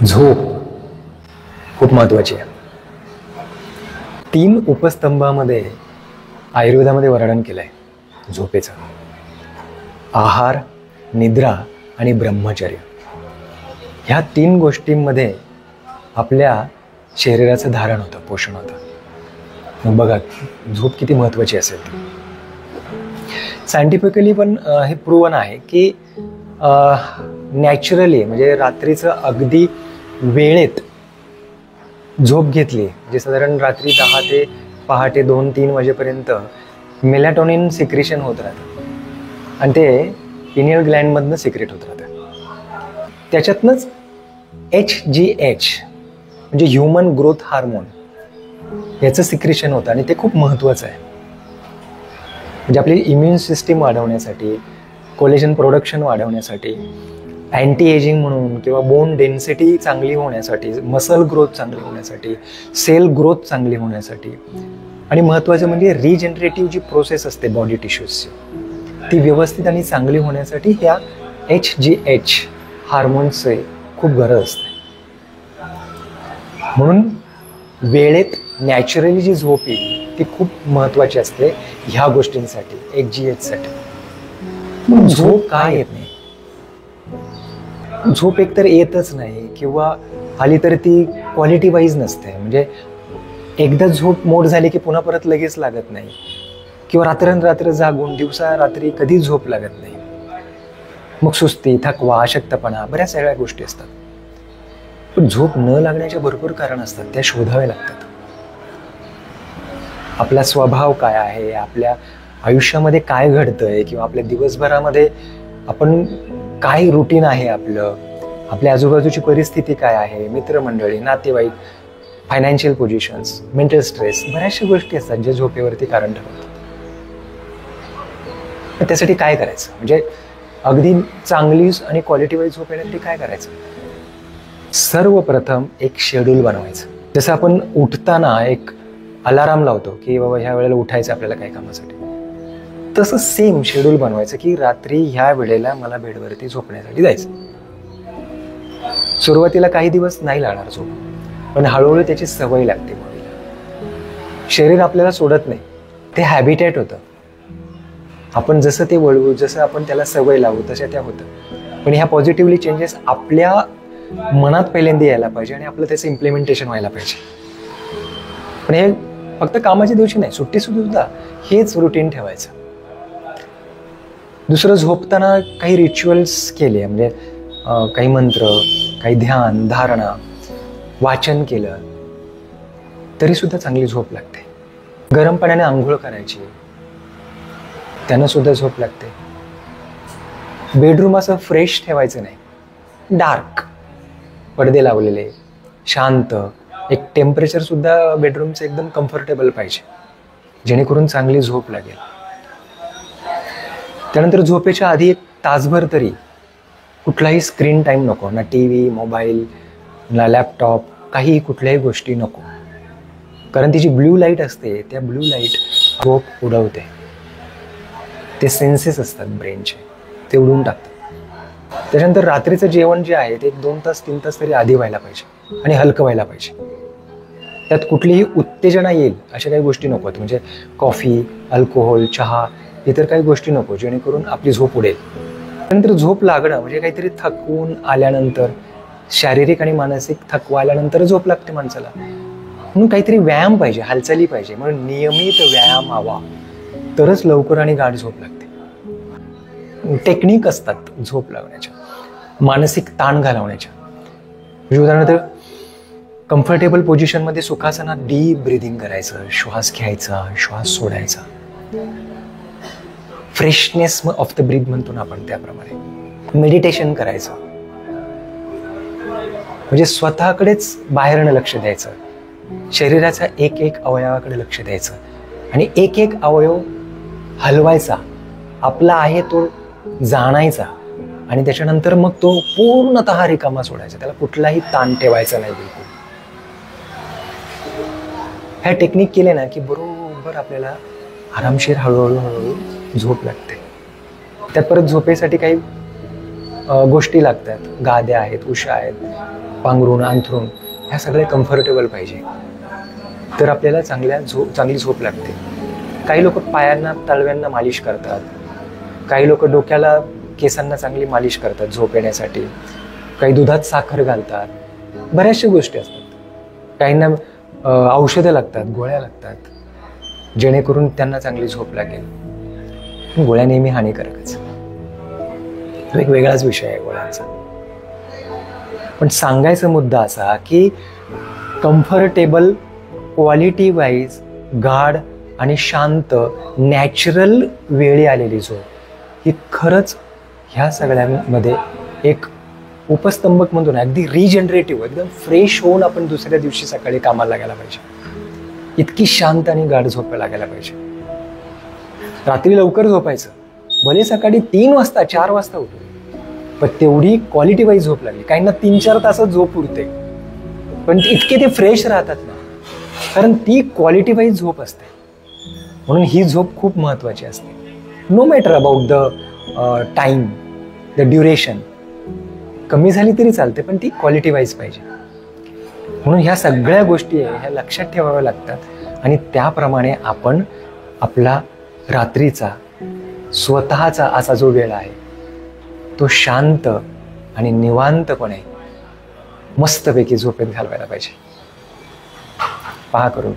झोप खूप महत्त्वाची आहे. 3 उपस्तंभामध्ये आयुर्वेदामध्ये वर्णन केलं आहे झोपेचं. आहार, निद्रा आणि ब्रह्मचर्य. ह्या 3 गोष्टींमध्ये आपल्या शरीराचं धारण होतं, पोषण होतं. मग बघा झोप किती महत्त्वाची असेल ती. सायंटिफिकली पण हे प्रूव्हन आहे की नॅचरली म्हणजे रात्रीचं अगदी वेळेत झोप घेतली, म्हणजे साधारण रात्री 10 ते पहाटे 2-3 वाजेपर्यंत मेलॅटोनिन सिक्रेशन होत राहतं आणि ते पिनियल ग्लँडमधनं सिक्रेट होत राहतं. त्याच्यातनंच HGH म्हणजे ह्युमन ग्रोथ हार्मोन याचं सिक्रेशन होतं आणि ते खूप महत्त्वाचं आहे. म्हणजे आपली इम्युन सिस्टीम वाढवण्यासाठी, कोलेजन प्रोडक्शन वाढवण्यासाठी, अँटी एजिंग म्हणून किंवा बोन डेन्सिटी चांगली होण्यासाठी, मसल ग्रोथ चांगली होण्यासाठी, सेल ग्रोथ चांगली होण्यासाठी आणि महत्त्वाचं म्हणजे रिजनरेटिव्ह जी प्रोसेस असते बॉडी टिश्यूजची ती व्यवस्थित आणि चांगली होण्यासाठी ह्या HGH हार्मोन्सचे खूप गरज असते. म्हणून वेळेत नॅचरली जी झोप येईल ती खूप महत्त्वाची असते ह्या गोष्टींसाठी, HGH साठी. मग झोप का येत नाही? झोप एकतर येतच नाही किंवा आली तर ती क्वालिटी वाईज नसते. म्हणजे एकदा झोप मोड झाली की पुन्हा परत लगेच लागत नाही किंवा रात्रंरात्र जागून दिवसा रात्री कधी झोप लागत नाही. मग सुस्ती, थकवा, अशक्तपणा, बऱ्याच सगळ्या गोष्टी असतात. पण झोप न लागण्याच्या भरपूर कारण असतात, त्या शोधाव्या लागतात. आपला स्वभाव काय आहे, आपल्या आयुष्यामध्ये काय घडतंय किंवा आपल्या दिवसभरामध्ये आपण काय रुटीन आहे आपलं, आपल्या आजूबाजूची परिस्थिती काय आहे, मित्रमंडळी, नातेवाईक, फायनान्शियल पोझिशन्स, मेंटल स्ट्रेस, बऱ्याचशा गोष्टी असतात जे झोपेवरती कारण ठरवतात. त्यासाठी काय करायचं, म्हणजे अगदी चांगली आणि क्वालिटी वाईज झोप येण्यासाठी काय करायचं? सर्वप्रथम एक शेड्यूल बनवायचं. जसं आपण उठताना एक अलाराम लावतो की बाबा ह्या वेळेला उठायचं आपल्याला काही कामासाठी, तसं सेम शेड्यूल बनवायचं की रात्री ह्या वेळेला मला बेडवरती झोपण्यासाठी जायचं. सुरुवातीला काही दिवस नाही लागणार झोप, पण हळूहळू त्याची सवय लागते. शरीर आपल्याला सोडत नाही, ते हॅबिटेट होतं. आपण जसं ते वळवू, जसं आपण त्याला सवय लावू तशा त्या होतं. पण ह्या पॉझिटिव्हली चेंजेस आपल्या मनात पहिल्यांदा यायला पाहिजे आणि आपलं त्याचं इम्प्लिमेंटेशन व्हायला पाहिजे. पण हे फक्त कामाच्या दिवशी नाही, सुट्टी सुद्धा हेच रुटीन ठेवायचं. दुसरं, झोपताना काही रिच्युअल्स केले, म्हणजे काही मंत्र, काही ध्यान, धारणा, वाचन केलं तरी सुद्धा चांगली झोप लागते. गरम पाण्याने आंघोळ करायची, त्यानं सुद्धा झोप लागते. बेडरूम असं फ्रेश ठेवायचं नाही, डार्क, पडदे लावलेले, शांत, एक टेम्परेचर सुद्धा बेडरूमचं एकदम कम्फर्टेबल पाहिजे, जेणेकरून चांगली झोप लागेल. त्यानंतर झोपेच्या आधी 1 तासभर तरी कुठलाही स्क्रीन टाईम नको, ना TV, मोबाईल, ना लॅपटॉप, काही कुठल्याही गोष्टी नको. कारण ती जी ब्ल्यू लाईट असते, त्या ब्ल्यू लाईट झोप उडवते. ते सेन्सेस असतात ब्रेनचे, ते उडवून टाकतात. त्याच्यानंतर रात्रीचं जेवण जे आहे ते 2 तास 3 तास तरी आधी व्हायला पाहिजे आणि हलकं व्हायला पाहिजे. त्यात कुठलीही उत्तेजना येईल अशा काही गोष्टी नको. म्हणजे कॉफी, अल्कोहोल, चहा, इतर काही गोष्टी नको, जेणेकरून आपली झोप उडेल. त्यानंतर झोप लागणं म्हणजे काहीतरी थकून आल्यानंतर, शारीरिक आणि मानसिक थकवा आल्यानंतर झोप लागते माणसाला. म्हणून काहीतरी व्यायाम पाहिजे, हालचाली पाहिजे. म्हणून नियमित व्यायाम हवा, तरच लवकर आणि गाढ झोप लागते. टेक्निक असतात झोप लागण्याच्या, मानसिक ताण घालवण्याच्या. म्हणजे उदाहरणार्थ कम्फर्टेबल पोझिशनमध्ये सुखासनात डीप ब्रिदिंग करायचं, श्वास घ्यायचा, श्वास सोडायचा. फ्रेशनेस ऑफ द ब्रीथ म्हणतो ना आपण, त्याप्रमाणे मेडिटेशन करायचं. म्हणजे स्वतःकडेच बाहेरनं लक्ष द्यायचं, शरीराच्या एक अवयवाकडे लक्ष द्यायचं आणि एक अवयव हलवायचा, आपला आहे तो जाणायचा आणि त्याच्यानंतर मग तो पूर्णतः रिकामा सोडायचा, त्याला कुठलाही ताण ठेवायचा नाही बिलकुल. ह्या टेक्निक केले ना की बरोबर आपल्याला आरामशीर हळूहळू झोप लागते. त्यात परत झोपेसाठी काही गोष्टी लागतात. गाद्या आहेत, उशा आहेत, पांघरूण, अंथरूण, ह्या सगळे कम्फर्टेबल पाहिजे, तर आपल्याला चांगली झोप लागते. काही लोक पायांना, तळव्यांना मालिश करतात, काही लोक डोक्याला, केसांना चांगली मालिश करतात झोप येण्यासाठी, काही दुधात साखर घालतात, बऱ्याचशा गोष्टी असतात. काहींना औषधं लागतात, गोळ्या लागतात, जेणेकरून त्यांना चांगली झोप लागेल. गोळ्या नेहमी हानिकारकच, एक वेगळाच विषय आहे गोळ्यांचा. पण सांगायचा मुद्दा असा की कम्फर्टेबल, क्वालिटी वाईज गाढ आणि शांत, नॅचरल वेळी आलेली झोप ही खरंच ह्या सगळ्यांमध्ये एक उपस्तंभक म्हणतो ना, अगदी रिजनरेटिव्ह, एकदम फ्रेश होऊन आपण दुसऱ्या दिवशी सकाळी कामाला लागायला पाहिजे, इतकी शांत आणि गाढ झोप लागायला पाहिजे. रात्री लवकर झोपायचं, भले सकाळी 3 वाजता 4 वाजता उठू, पण तेवढी क्वालिटी वाईज झोप लागली. काहींना 3-4 तासात झोप उरते, पण इतके ते फ्रेश राहतात ना, कारण ती क्वालिटी वाईज झोप असते. म्हणून ही झोप खूप महत्त्वाची असते. No matter about the time, the duration, कमी झाली तरी चालते, पण ती क्वालिटी वाईज पाहिजे. म्हणून ह्या सगळ्या गोष्टी आहे ह्या लक्षात ठेवाव्या लागतात आणि त्याप्रमाणे आपण आपला रात्रीचा स्वतःचा असा जो वेळ आहे तो शांत आणि निवांतपणे मस्तपैकी झोपेत घालवायला पाहिजे. पहा करून.